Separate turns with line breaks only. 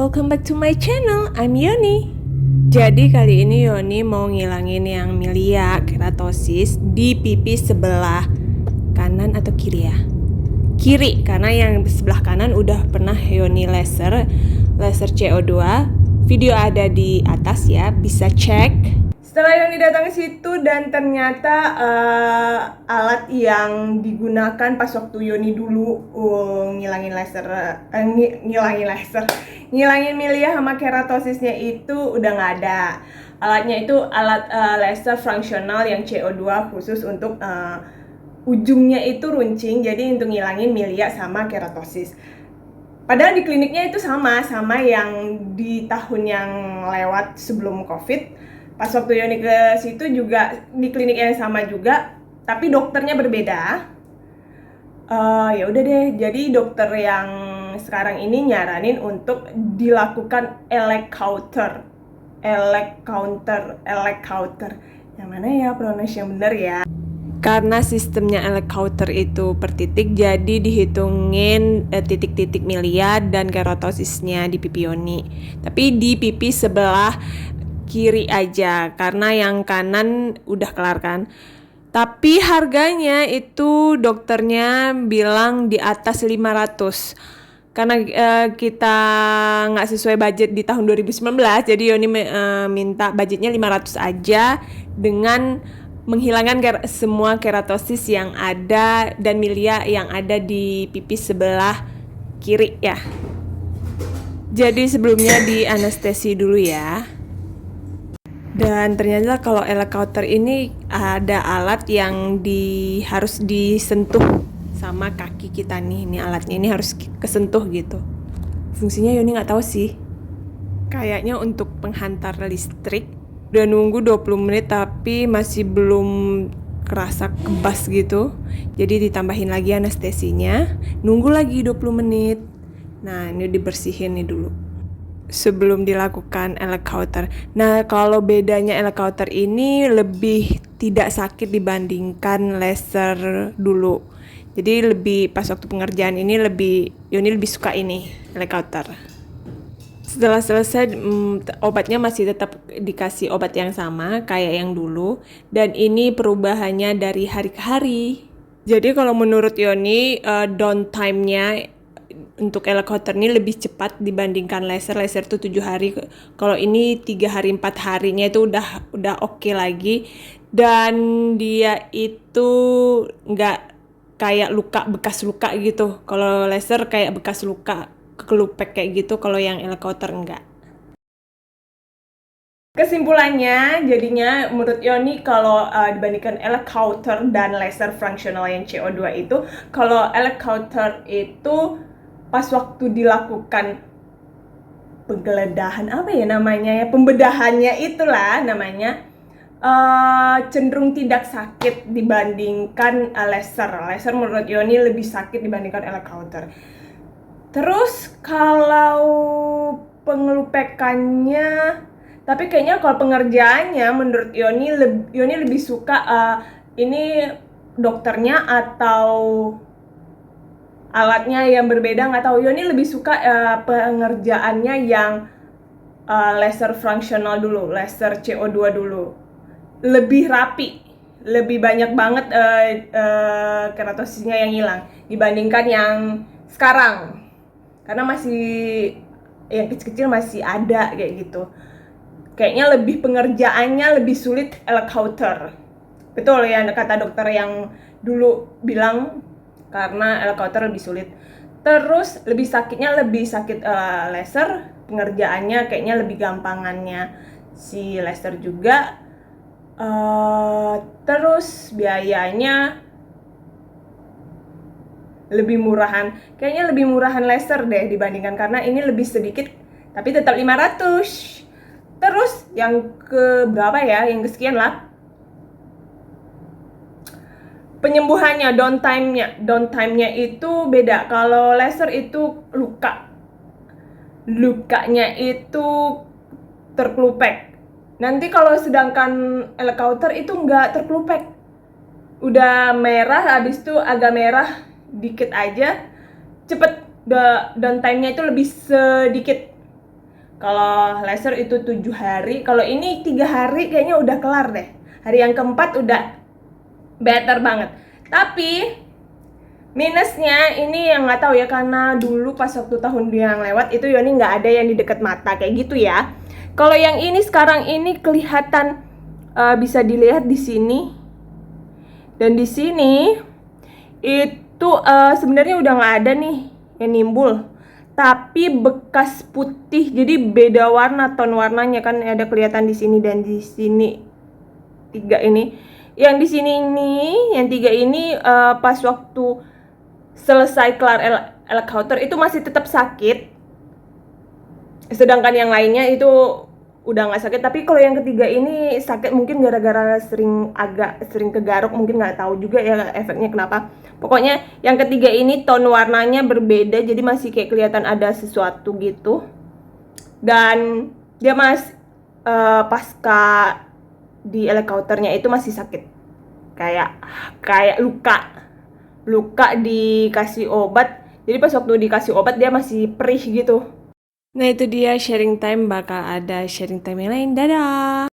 Welcome back to my channel, I'm Yoni. Jadi kali ini Yoni mau ngilangin yang milia keratosis di pipi sebelah kanan atau kiri ya? Kiri, karena yang sebelah kanan udah pernah Yoni laser CO2. Video ada di atas ya, bisa cek. Setelah Yoni datang ke situ dan ternyata alat yang digunakan pas waktu Yoni dulu ngilangin milia sama keratosisnya itu udah nggak ada. Alatnya itu alat laser fungsional yang CO2 khusus untuk ujungnya itu runcing, jadi untuk ngilangin milia sama keratosis. Padahal di kliniknya itu sama yang di tahun yang lewat sebelum COVID. Pas waktu Yoni ke situ juga di klinik yang sama juga, tapi dokternya berbeda. Ya udah deh, jadi dokter yang sekarang ini nyaranin untuk dilakukan electrocutor. Yang mana ya pronunciation yang benar ya? Karena sistemnya electrocutor itu per titik, jadi dihitungin titik-titik milia dan keratosisnya di pipi Yoni. Tapi di pipi sebelah kiri aja, karena yang kanan udah kelar kan. Tapi harganya itu dokternya bilang di atas 500. Karena kita nggak sesuai budget di tahun 2019, jadi Yoni minta budgetnya 500 aja dengan menghilangkan semua keratosis yang ada dan milia yang ada di pipi sebelah kiri ya. Jadi sebelumnya di anestesi dulu ya. Dan ternyata kalau electrocutor ini ada alat yang harus disentuh sama kaki kita nih. Ini alatnya ini harus kesentuh gitu. Fungsinya Yoni nggak tahu sih. Kayaknya untuk penghantar listrik. Udah nunggu 20 menit tapi masih belum kerasa kebas gitu. Jadi ditambahin lagi anestesinya. Nunggu lagi 20 menit. Nah ini dibersihin nih dulu sebelum dilakukan electrocutor. Nah, kalau bedanya electrocutor ini lebih tidak sakit dibandingkan laser dulu. Jadi lebih pas waktu pengerjaan ini Yoni lebih suka ini electrocutor. Setelah selesai obatnya masih tetap dikasih obat yang sama kayak yang dulu, dan ini perubahannya dari hari ke hari. Jadi kalau menurut Yoni downtime-nya untuk electrocutor ini lebih cepat dibandingkan laser tuh 7 hari. Kalau ini 3 hari 4 harinya itu udah oke lagi. Dan dia itu nggak kayak bekas luka gitu. Kalau laser kayak bekas luka, kekelupek kayak gitu. Kalau yang electrocutor enggak. Kesimpulannya jadinya menurut Yoni kalau dibandingkan electrocutor dan laser fungsional yang CO2 itu, kalau electrocutor itu pas waktu dilakukan penggeledahan pembedahannya itulah namanya, cenderung tidak sakit dibandingkan laser menurut Yoni lebih sakit dibandingkan electrocutor. Terus kalau pengelupekannya, tapi kayaknya kalau pengerjaannya menurut Yoni lebih suka ini dokternya atau alatnya yang berbeda, nggak tahu. Yoni lebih suka pengerjaannya yang laser fungsional dulu, laser CO2 dulu. Lebih rapi, lebih banyak banget keratosisnya yang hilang dibandingkan yang sekarang. Karena masih yang kecil-kecil masih ada kayak gitu. Kayaknya lebih pengerjaannya lebih sulit electrocutor. Betul ya kata dokter yang dulu bilang, karena electrocutor lebih sulit. Terus lebih sakit laser, pengerjaannya kayaknya lebih gampangannya si laser juga. Terus biayanya lebih murahan. Kayaknya lebih murahan laser deh dibandingkan, karena ini lebih sedikit tapi tetap 500. Terus yang ke berapa ya? Yang kesekian lah. Penyembuhannya, downtime-nya itu beda. Kalau laser itu lukanya itu terkelupek. Nanti kalau sedangkan electrocutor itu nggak terkelupek, udah merah, habis itu agak merah dikit aja, cepet. Downtime-nya itu lebih sedikit. Kalau laser itu 7 hari, kalau ini 3 hari kayaknya udah kelar deh. Hari yang keempat udah better banget. Tapi minusnya ini yang nggak tahu ya, karena dulu pas waktu tahun yang lewat itu Yoni nggak ada yang di dekat mata kayak gitu ya. Kalau yang ini sekarang ini kelihatan bisa dilihat di sini dan di sini itu sebenarnya udah nggak ada nih yang nimbul, tapi bekas putih, jadi beda warna, ton warnanya kan ada kelihatan di sini dan di sini. 3 ini, yang di sini ini, yang 3 ini pas waktu selesai kelar Elkhauter itu masih tetap sakit, sedangkan yang lainnya itu udah nggak sakit. Tapi kalau yang ketiga ini sakit, mungkin gara-gara agak sering kegaruk, mungkin nggak tahu juga ya efeknya kenapa. Pokoknya yang ketiga ini ton warnanya berbeda, jadi masih kayak kelihatan ada sesuatu gitu. Dan dia pasca di Elkhauternya itu masih sakit, kayak luka dikasih obat. Jadi pas waktu dikasih obat dia masih perih gitu. Nah itu dia sharing time, bakal ada sharing time yang lain. Dadah!